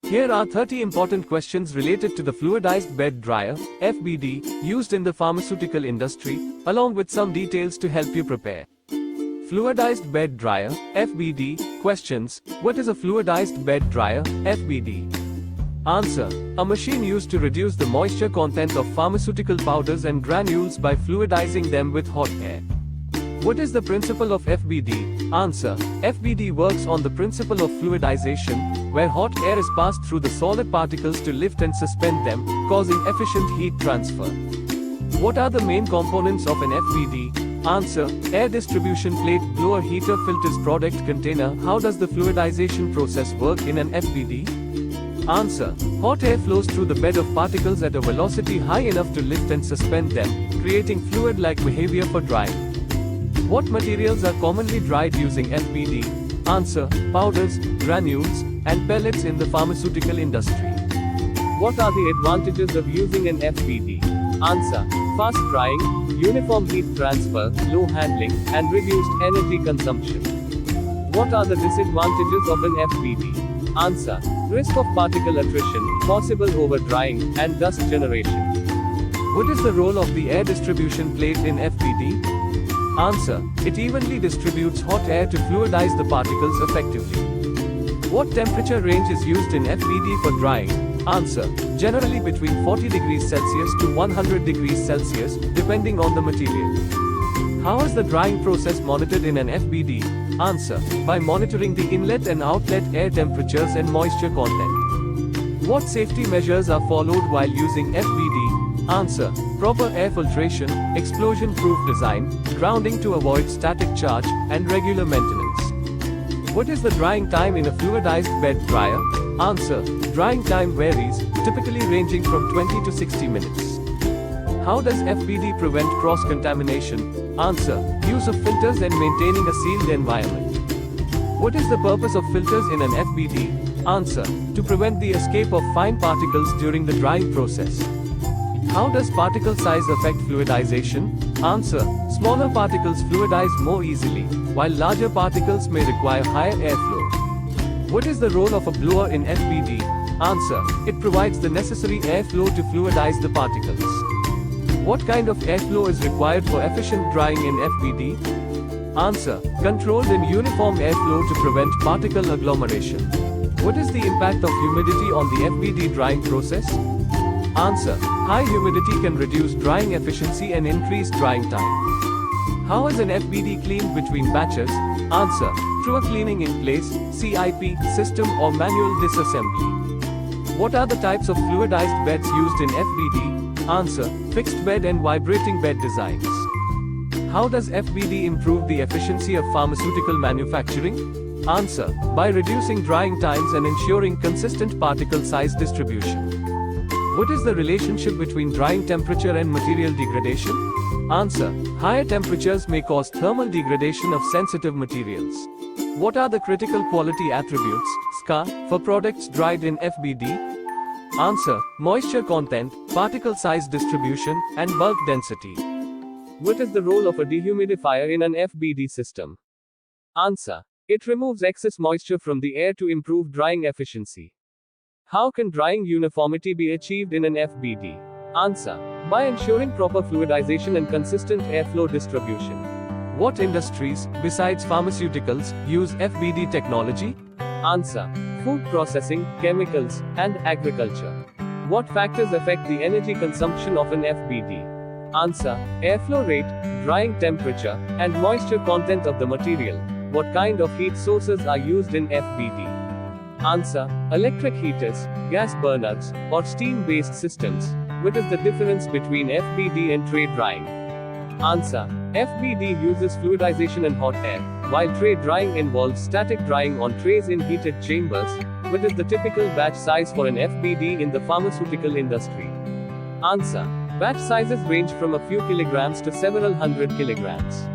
Here are 30 important questions related to the fluidized bed dryer, FBD, used in the pharmaceutical industry, along with some details to help you prepare. Fluidized bed dryer, FBD. Questions. What is a fluidized bed dryer, FBD? Answer. A machine used to reduce the moisture content of pharmaceutical powders and granules by fluidizing them with hot air. What is the principle of FBD? Answer. FBD works on the principle of fluidization, where hot air is passed through the solid particles to lift and suspend them, causing efficient heat transfer. What are the main components of an FBD? Answer. Air distribution plate, blower, heater, filters, product container. How does the fluidization process work in an FBD? Answer. Hot air flows through the bed of particles at a velocity high enough to lift and suspend them, creating fluid-like behavior for drying. What materials are commonly dried using FBD? Answer. Powders, granules, and pellets in the pharmaceutical industry. What are the advantages of using an FBD? Answer. Fast drying, uniform heat transfer, low handling, and reduced energy consumption. What are the disadvantages of an FBD? Answer. Risk of particle attrition, possible over-drying, and dust generation. What is the role of the air distribution plate in FBD? Answer. It evenly distributes hot air to fluidize the particles effectively. What temperature range is used in FBD for drying? Answer. Generally between 40 degrees Celsius to 100 degrees Celsius, depending on the material. How is the drying process monitored in an FBD? Answer. By monitoring the inlet and outlet air temperatures and moisture content. What safety measures are followed while using FBD? Answer. Proper air filtration, explosion-proof design, grounding to avoid static charge, and regular maintenance. What is the drying time in a fluidized bed dryer? Answer. Drying time varies, typically ranging from 20 to 60 minutes. How does FBD prevent cross-contamination? Answer. Use of filters and maintaining a sealed environment. What is the purpose of filters in an FBD? Answer. To prevent the escape of fine particles during the drying process. How does particle size affect fluidization? Answer. Smaller particles fluidize more easily, while larger particles may require higher airflow. What is the role of a blower in FBD? Answer. It provides the necessary airflow to fluidize the particles. What kind of airflow is required for efficient drying in FBD? Answer. Controlled and uniform airflow to prevent particle agglomeration. What is the impact of humidity on the FBD drying process? Answer. High humidity can reduce drying efficiency and increase drying time. How is an FBD cleaned between batches? Answer. Through a cleaning in place, CIP, system, or manual disassembly. What are the types of fluidized beds used in FBD? Answer. Fixed bed and vibrating bed designs. How does FBD improve the efficiency of pharmaceutical manufacturing? Answer. By reducing drying times and ensuring consistent particle size distribution. What is the relationship between drying temperature and material degradation? Answer. Higher temperatures may cause thermal degradation of sensitive materials. What are the critical quality attributes, SCA, for products dried in FBD? Answer. Moisture content, particle size distribution, and bulk density. What is the role of a dehumidifier in an FBD system? Answer. It removes excess moisture from the air to improve drying efficiency. How can drying uniformity be achieved in an FBD? Answer. By ensuring proper fluidization and consistent airflow distribution. What industries, besides pharmaceuticals, use FBD technology? Answer. Food processing, chemicals, and agriculture. What factors affect the energy consumption of an FBD? Answer. Airflow rate, drying temperature, and moisture content of the material. What kind of heat sources are used in FBD? Answer. Electric heaters, gas burners, or steam-based systems. What is the difference between FBD and tray drying? Answer. FBD uses fluidization and hot air, while tray drying involves static drying on trays in heated chambers. What is the typical batch size for an FBD in the pharmaceutical industry? Answer. Batch sizes range from a few kilograms to several hundred kilograms.